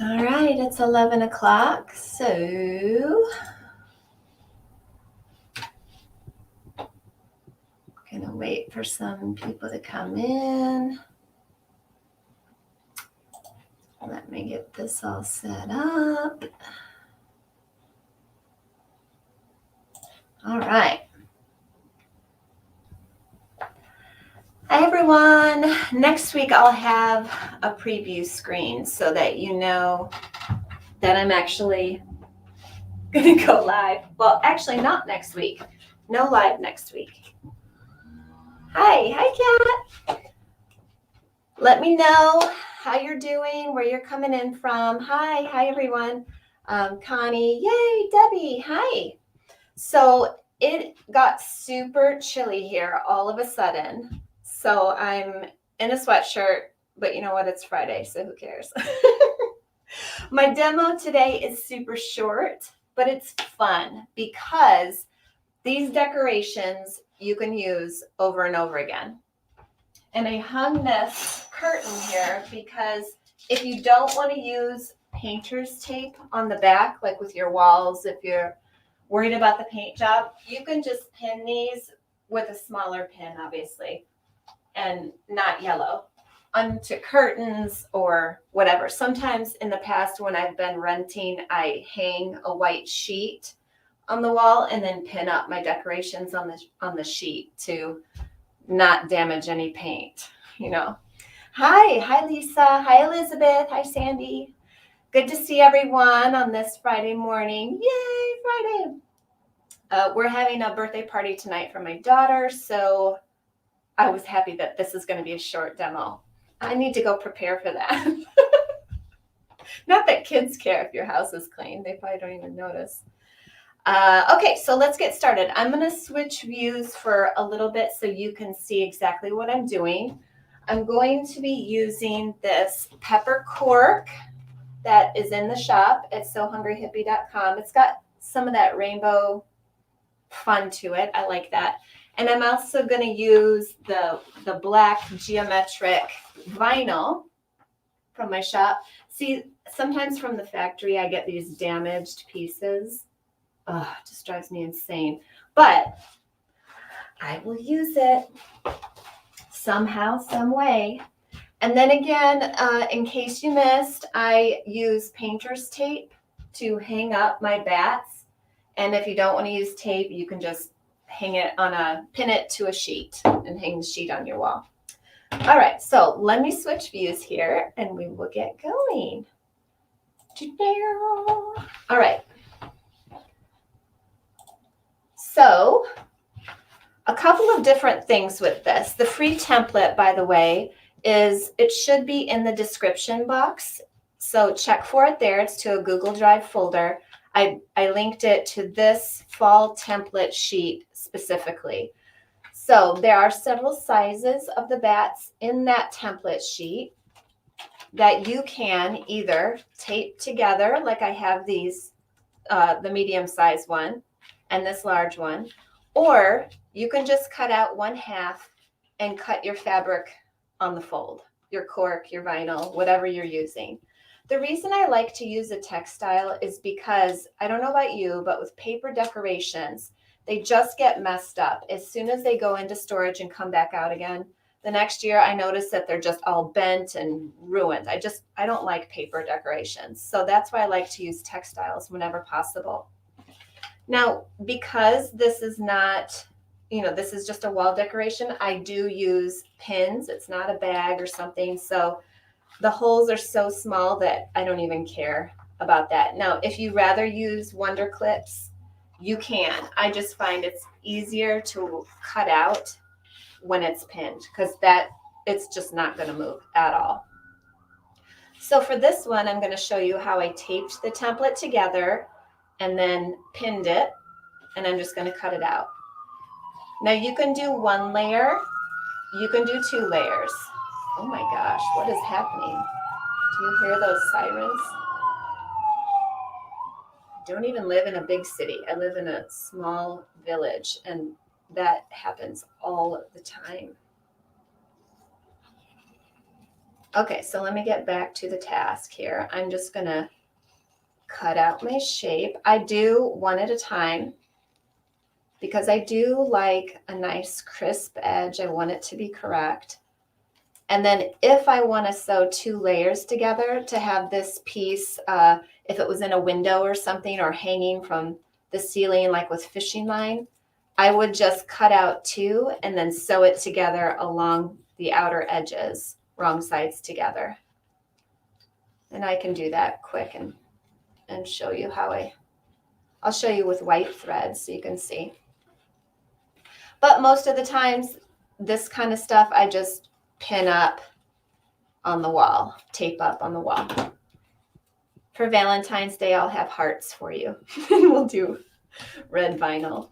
All right, it's 11 o'clock, so gonna wait for some people to come in. Let me get this all set up. All right. Hi, everyone. Next week, I'll have a preview screen so that you know that I'm actually going to go live. Well, actually, not next week. No live next week. Hi, Kat. Let me know how you're doing, where you're coming in from. Hi, everyone. Connie, yay, Debbie, hi. So it got super chilly here all of a sudden. So I'm in a sweatshirt, but you know what? It's Friday, so who cares? My demo today is super short, but it's fun because these decorations you can use over and over again. And I hung this curtain here because if you don't want to use painter's tape on the back, like with your walls, if you're worried about the paint job, you can just pin these with a smaller pin, obviously, and not yellow, onto curtains or whatever. Sometimes in the past when I've been renting, I hang a white sheet on the wall and then pin up my decorations on the sheet to not damage any paint, you know. Hi Lisa, hi Elizabeth, hi Sandy. Good to see everyone on this Friday morning. Yay, Friday. We're having a birthday party tonight for my daughter, so I was happy that this is going to be a short demo. I need to go prepare for that. Not that kids care if your house is clean. They probably don't even notice. Okay, so let's get started. I'm going to switch views for a little bit so you can see exactly what I'm doing. I'm going to be using this pepper cork that is in the shop at sohungryhippie.com. It's got some of that rainbow fun to it. I like that. And I'm also going to use the black geometric vinyl from my shop. See, sometimes from the factory I get these damaged pieces. Oh, it just drives me insane. But I will use it somehow, some way. And then again, in case you missed, I use painter's tape to hang up my bats. And if you don't want to use tape, you can just pin it to a sheet and hang the sheet on your wall. All right, so let me switch views here and we will get going. All right. So a couple of different things with this. The free template, by the way, it should be in the description box. So check for it there. It's to a Google Drive folder. I linked it to this fall template sheet specifically. So there are several sizes of the bats in that template sheet that you can either tape together, like I have these, the medium-sized one and this large one, or you can just cut out one half and cut your fabric on the fold, your cork, your vinyl, whatever you're using. The reason I like to use a textile is because, I don't know about you, but with paper decorations, they just get messed up. As soon as they go into storage and come back out again, the next year I notice that they're just all bent and ruined. I don't like paper decorations. So that's why I like to use textiles whenever possible. Now, because this is not, this is just a wall decoration, I do use pins. It's not a bag or something. So the holes are so small that I don't even care about that. Now, if you rather use Wonder Clips, you can. I just find it's easier to cut out when it's pinned because it's just not going to move at all. So for this one, I'm going to show you how I taped the template together and then pinned it, and I'm just going to cut it out. Now you can do one layer, you can do 2 layers. Oh my gosh, what is happening? Do you hear those sirens? I don't even live in a big city. I live in a small village, and that happens all the time. Okay, so let me get back to the task here. I'm just gonna cut out my shape. I do one at a time because I do like a nice crisp edge. I want it to be correct. And then if I want to sew 2 layers together to have this piece, if it was in a window or something or hanging from the ceiling like with fishing line, I would just cut out 2 and then sew it together along the outer edges, wrong sides together. And I can do that quick and show you how I'll show you with white thread so you can see. But most of the times, this kind of stuff, I just pin up on the wall, tape up on the wall. For Valentine's Day, I'll have hearts for you. And we'll do red vinyl.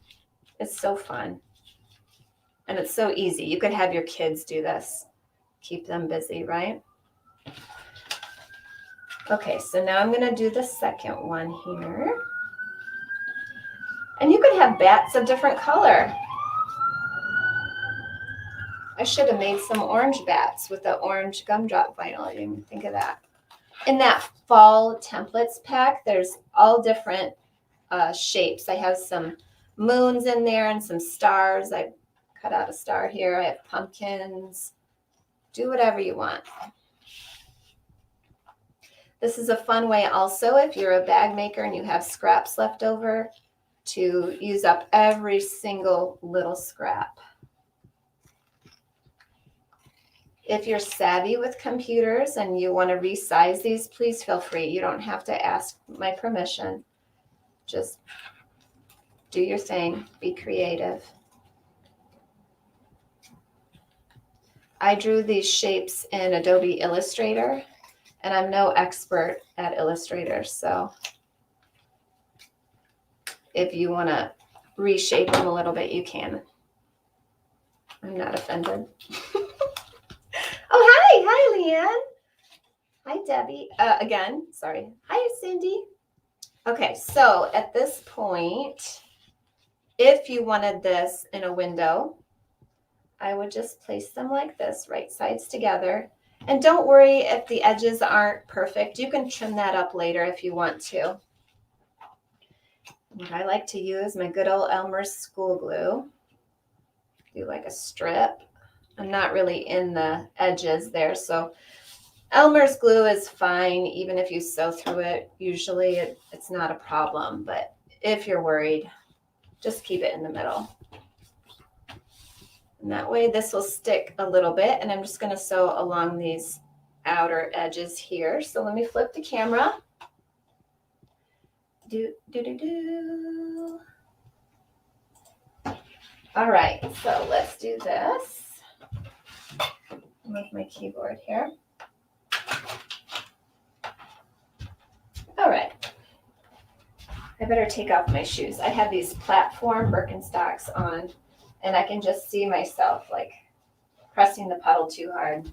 It's so fun. And it's so easy. You could have your kids do this. Keep them busy, right? Okay, so now I'm going to do the second one here. And you could have bats of different color. I should have made some orange bats with the orange gumdrop vinyl. I didn't even think of that. In that fall templates pack, there's all different shapes. I have some moons in there and some stars. I cut out a star here. I have pumpkins. Do whatever you want. This is a fun way also if you're a bag maker and you have scraps left over to use up every single little scrap. If you're savvy with computers and you want to resize these, please feel free. You don't have to ask my permission. Just do your thing. Be creative. I drew these shapes in Adobe Illustrator, and I'm no expert at Illustrator, so if you want to reshape them a little bit, you can. I'm not offended. Oh, hi, Leanne. Hi, Debbie. Again, sorry. Hi, Cindy. Okay, so at this point, if you wanted this in a window, I would just place them like this, right sides together. And don't worry if the edges aren't perfect. You can trim that up later if you want to. What I like to use, my good old Elmer's school glue. Do like a strip. I'm not really in the edges there, so Elmer's glue is fine even if you sew through it. Usually it's not a problem, but if you're worried, just keep it in the middle. And that way this will stick a little bit, and I'm just going to sew along these outer edges here. So let me flip the camera. All right, so let's do this. Move my keyboard here. All right. I better take off my shoes. I have these platform Birkenstocks on, and I can just see myself like pressing the pedal too hard.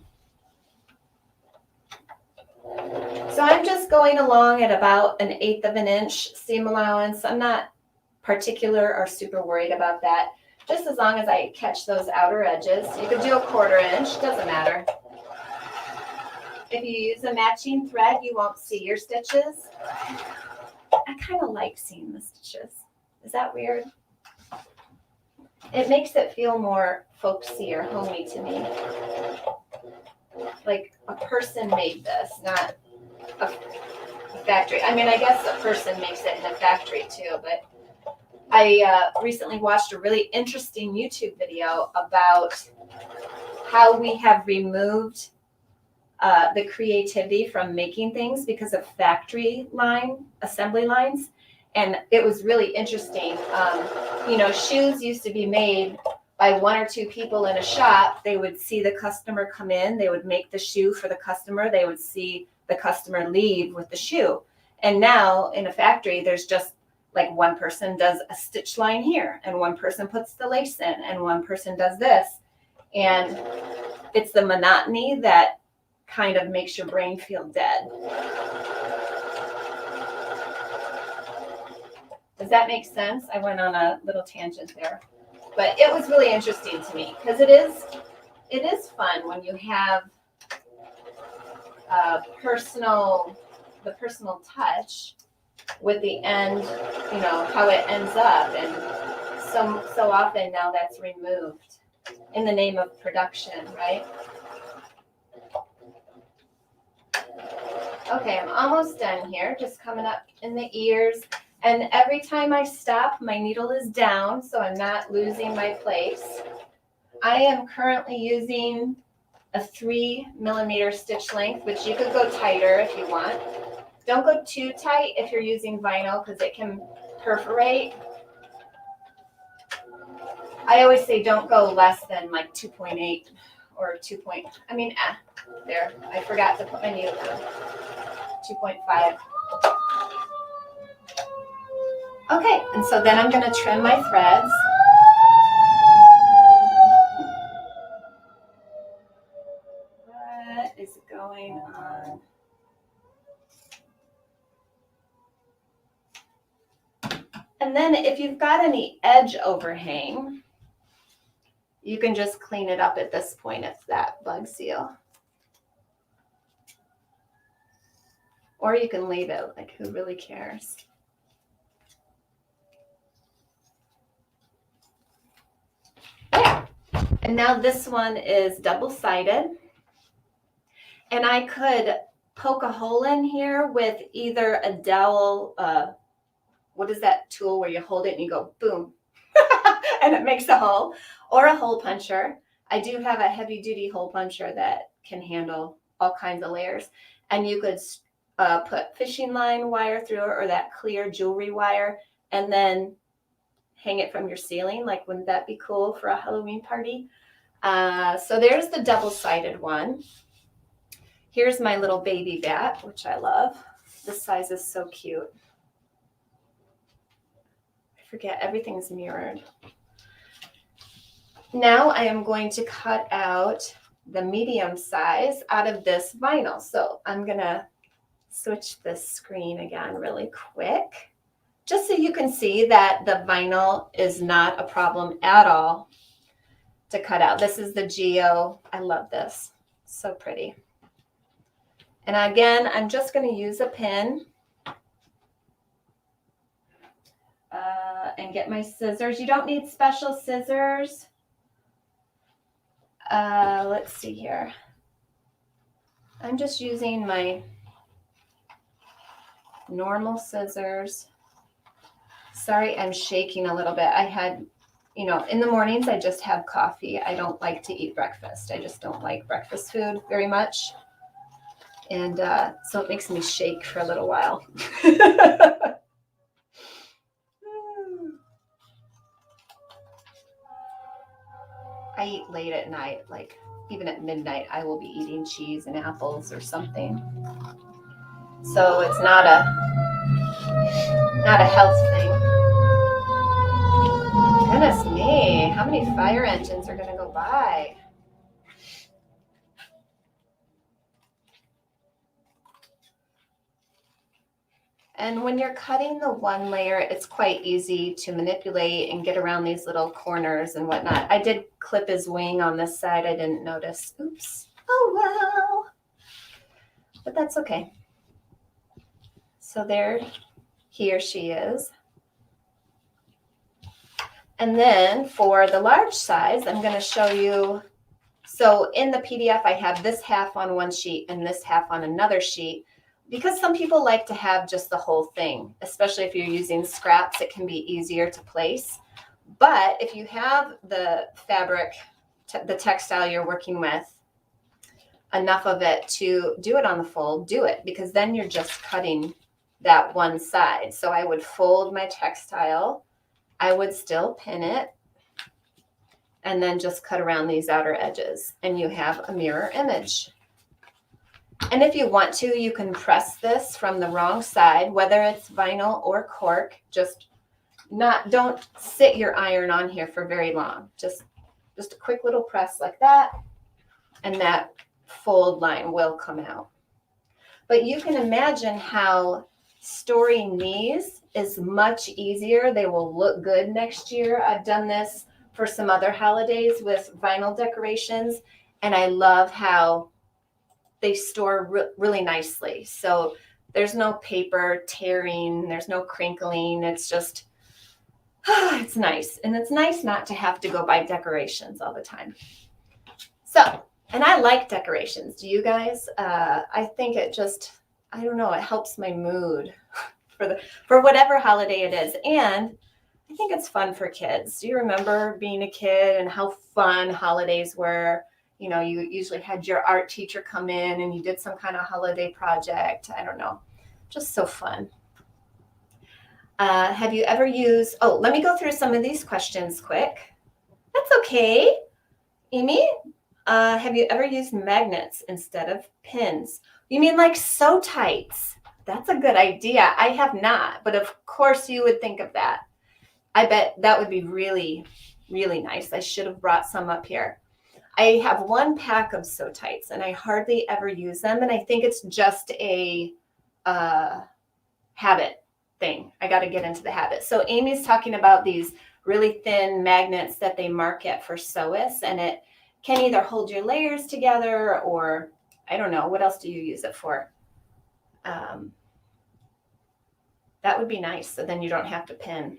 So I'm just going along at about 1/8 of an inch seam allowance. I'm not particular or super worried about that. Just as long as I catch those outer edges. You could do 1/4 inch, doesn't matter. If you use a matching thread, you won't see your stitches. I kind of like seeing the stitches. Is that weird? It makes it feel more folksy or homey to me. Like a person made this, not a factory. I mean, I guess a person makes it in a factory too, but I recently watched a really interesting YouTube video about how we have removed the creativity from making things because of factory line assembly lines. And it was really interesting. You know, shoes used to be made by 1 or 2 people in a shop. They would see the customer come in. They would make the shoe for the customer. They would see the customer leave with the shoe. And now in a factory, there's just like one person does a stitch line here, and one person puts the lace in, and one person does this. And it's the monotony that kind of makes your brain feel dead. Does that make sense? I went on a little tangent there, but it was really interesting to me because it is fun when you have the personal touch with the end, you know, how it ends up. And so often now that's removed in the name of production, right? Okay, I'm almost done here, just coming up in the ears. And every time I stop, my needle is down, so I'm not losing my place. I am currently using a 3mm stitch length, which you could go tighter if you want. Don't go too tight if you're using vinyl because it can perforate. I always say don't go less than like 2.8 or 2. There, I forgot to put my needle down. 2.5. Okay, and so then I'm going to trim my threads. What is going on? And then if you've got any edge overhang, you can just clean it up at this point if that bugs you. Or you can leave it, like who really cares? Yeah. And now this one is double-sided. And I could poke a hole in here with either a dowel, what is that tool where you hold it and you go boom, and it makes a hole, or a hole puncher. I do have a heavy-duty hole puncher that can handle all kinds of layers. And you could put fishing line wire through it or that clear jewelry wire and then hang it from your ceiling. Like, wouldn't that be cool for a Halloween party? So there's the double-sided one. Here's my little baby bat, which I love. This size is so cute. I forget, everything's mirrored. Now I am going to cut out the medium size out of this vinyl. So I'm gonna switch this screen again really quick, just so you can see that the vinyl is not a problem at all to cut out. This is the Geo. I love this. So pretty. And again, I'm just going to use a pin and get my scissors. You don't need special scissors. Let's see here. I'm just using my normal scissors. Sorry, I'm shaking a little bit. I had, you know, in the mornings I just have coffee. I don't like to eat breakfast. I just don't like breakfast food very much. And so it makes me shake for a little while. I eat late at night, like even at midnight, I will be eating cheese and apples or something. So it's not a health thing. Goodness me, how many fire engines are going to go by? And when you're cutting the one layer, it's quite easy to manipulate and get around these little corners and whatnot. I did clip his wing on this side. I didn't notice. Oops. Oh, well. But that's okay. So there he or she is. And then for the large size, I'm going to show you. So in the PDF, I have this half on one sheet and this half on another sheet, because some people like to have just the whole thing, especially if you're using scraps, it can be easier to place. But if you have the fabric, the textile you're working with, enough of it to do it on the fold, do it, because then you're just cutting that one side. So I would fold my textile, I would still pin it, and then just cut around these outer edges, and you have a mirror image. And if you want to, you can press this from the wrong side, whether it's vinyl or cork. Don't sit your iron on here for very long. Just a quick little press like that, and that fold line will come out. But you can imagine how storing these is much easier. They will look good next year. I've done this for some other holidays with vinyl decorations, and I love how they store really nicely. So there's no paper tearing, there's no crinkling. It's just, it's nice. And it's nice not to have to go buy decorations all the time. So, and I like decorations. Do you guys? I think it just, I don't know, it helps my mood for whatever holiday it is. And I think it's fun for kids. Do you remember being a kid and how fun holidays were? You know, you usually had your art teacher come in and you did some kind of holiday project. I don't know, just so fun. Have you ever used, oh, let me go through some of these questions quick. That's okay. Amy, have you ever used magnets instead of pins? You mean like sew tights? That's a good idea. I have not, but of course you would think of that. I bet that would be really, really nice. I should have brought some up here. I have one pack of sew tights and I hardly ever use them. And I think it's just a habit thing. I got to get into the habit. So Amy's talking about these really thin magnets that they market for sewists, and it can either hold your layers together or I don't know. What else do you use it for? That would be nice. So then you don't have to pin.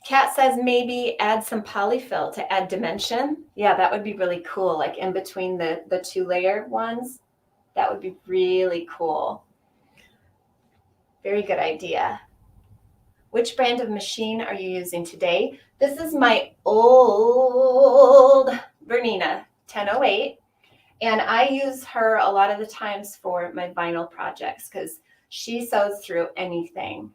Kat says maybe add some polyfill to add dimension. Yeah, that would be really cool. Like in between the 2-layer ones. That would be really cool. Very good idea. Which brand of machine are you using today? This is my old Bernina 1008. And I use her a lot of the times for my vinyl projects because she sews through anything.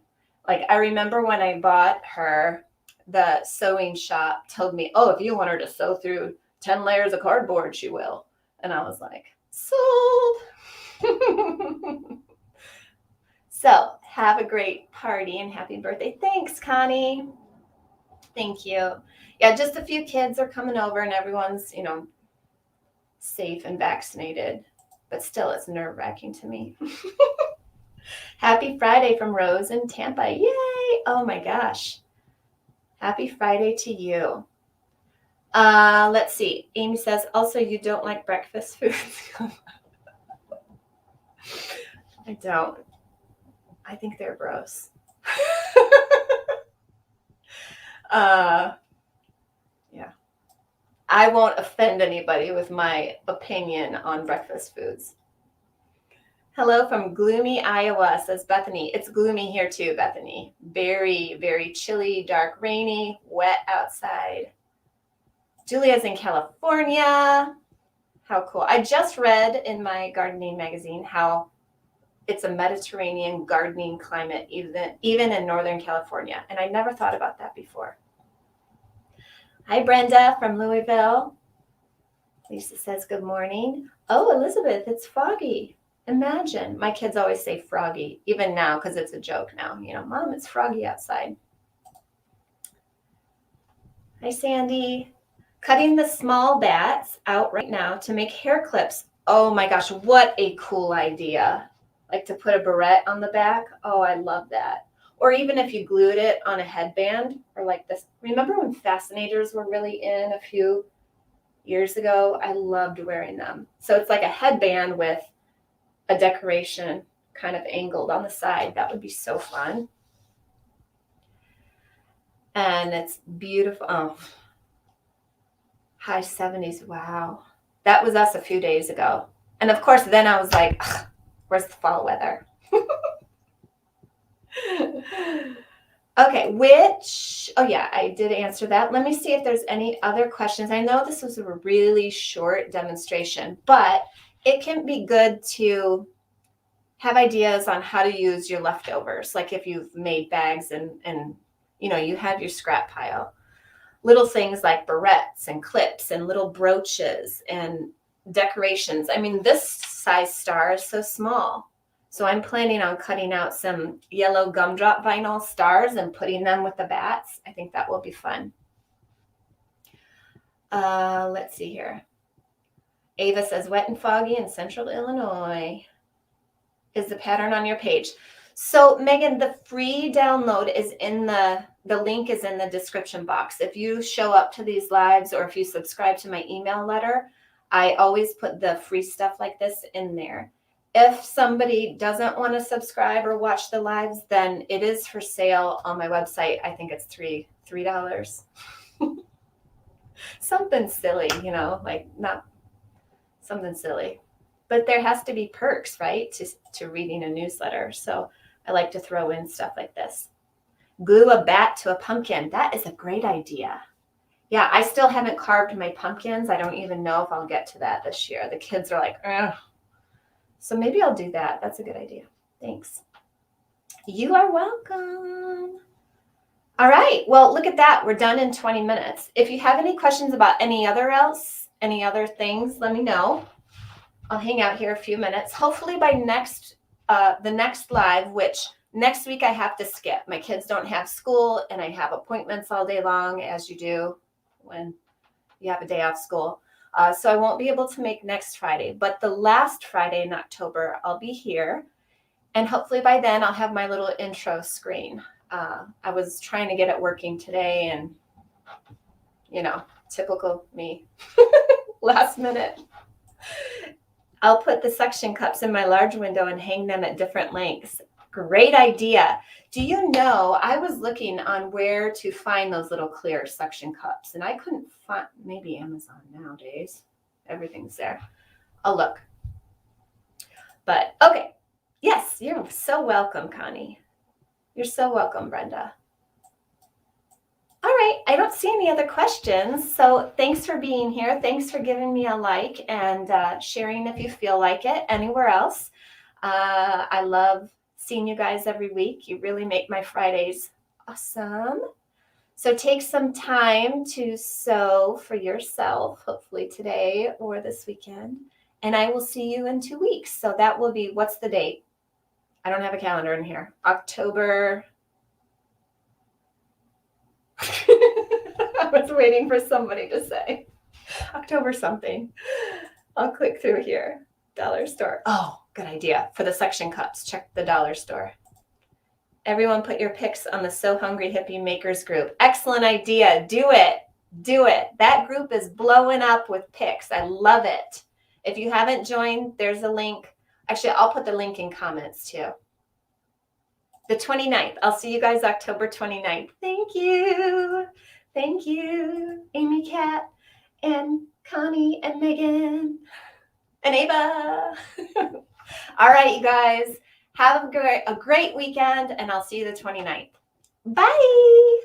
Like I remember when I bought her, the sewing shop told me, oh, if you want her to sew through 10 layers of cardboard, she will. And I was like, sold. So have a great party and happy birthday. Thanks, Connie. Thank you. Yeah, just a few kids are coming over and everyone's, you know, safe and vaccinated, but still it's nerve-wracking to me. Happy Friday from Rose in Tampa. Yay. Oh my gosh. Happy Friday to you. Let's see. Amy says, also, you don't like breakfast foods. I don't. I think they're gross. Yeah. I won't offend anybody with my opinion on breakfast foods. Hello from gloomy Iowa, says Bethany. It's gloomy here too, Bethany. Very, very chilly, dark, rainy, wet outside. Julia's in California. How cool. I just read in my gardening magazine how it's a Mediterranean gardening climate, even in Northern California. And I never thought about that before. Hi, Brenda from Louisville. Lisa says, good morning. Oh, Elizabeth, it's foggy. Imagine. My kids always say froggy, even now, because it's a joke now. You know, Mom, it's froggy outside. Hi, Sandy. Cutting the small bats out right now to make hair clips. Oh my gosh, what a cool idea. Like to put a barrette on the back. Oh, I love that. Or even if you glued it on a headband or like this. Remember when fascinators were really in a few years ago? I loved wearing them. So it's like a headband with a decoration kind of angled on the side. That would be so fun. And it's beautiful. Oh, high 70s. Wow. That was us a few days ago. And of course, then I was like, where's the fall weather? Okay, oh yeah, I did answer that. Let me see if there's any other questions. I know this was a really short demonstration, but it can be good to have ideas on how to use your leftovers. Like if you've made bags and you know, you have your scrap pile. Little things like barrettes and clips and little brooches and decorations. I mean, this size star is so small. So I'm planning on cutting out some yellow gumdrop vinyl stars and putting them with the bats. I think that will be fun. Let's see here. Ava says, wet and foggy in central Illinois. Is the pattern on your page? So Megan, the free download is in the link is in the description box. If you show up to these lives or if you subscribe to my email letter, I always put the free stuff like this in there. If somebody doesn't want to subscribe or watch the lives, then it is for sale on my website. I think it's $3. Something silly, like not something silly. But there has to be perks, right, to reading a newsletter. So I like to throw in stuff like this. Glue a bat to a pumpkin. That is a great idea. Yeah, I still haven't carved my pumpkins. I don't even know if I'll get to that this year. The kids are like, ugh. So maybe I'll do that. That's a good idea. Thanks. You are welcome. All right. Well, look at that. We're done in 20 minutes. If you have any questions about any other things, let me know. I'll hang out here a few minutes. Hopefully by the next live, which next week I have to skip. My kids don't have school and I have appointments all day long, as you do when you have a day off school. So I won't be able to make next Friday, but the last Friday in October, I'll be here. And hopefully by then I'll have my little intro screen. I was trying to get it working today and, typical me, last minute. I'll put the suction cups in my large window and hang them at different lengths. Great idea. Do you know, I was looking on where to find those little clear suction cups, and I couldn't find, maybe Amazon nowadays. Everything's there. I'll look. But, okay. Yes, you're so welcome, Connie. You're so welcome, Brenda. All right, I don't see any other questions. So thanks for being here. Thanks for giving me a like and sharing if you feel like it anywhere else. I love seeing you guys every week. You really make my Fridays awesome. So take some time to sew for yourself, hopefully today or this weekend. And I will see you in 2 weeks. So that will be, what's the date? I don't have a calendar in here. October. I was waiting for somebody to say October something. I'll click through here. Dollar store. Oh, good idea. For the suction cups, check the dollar store. Everyone put your picks on the So Hungry Hippie Makers group. Excellent idea. Do it. Do it. That group is blowing up with picks. I love it. If you haven't joined, there's a link. Actually, I'll put the link in comments too. The 29th. I'll see you guys October 29th. Thank you. Thank you, Amy Cat and Connie and Megan and Ava. All right, you guys. Have a great weekend, and I'll see you the 29th. Bye.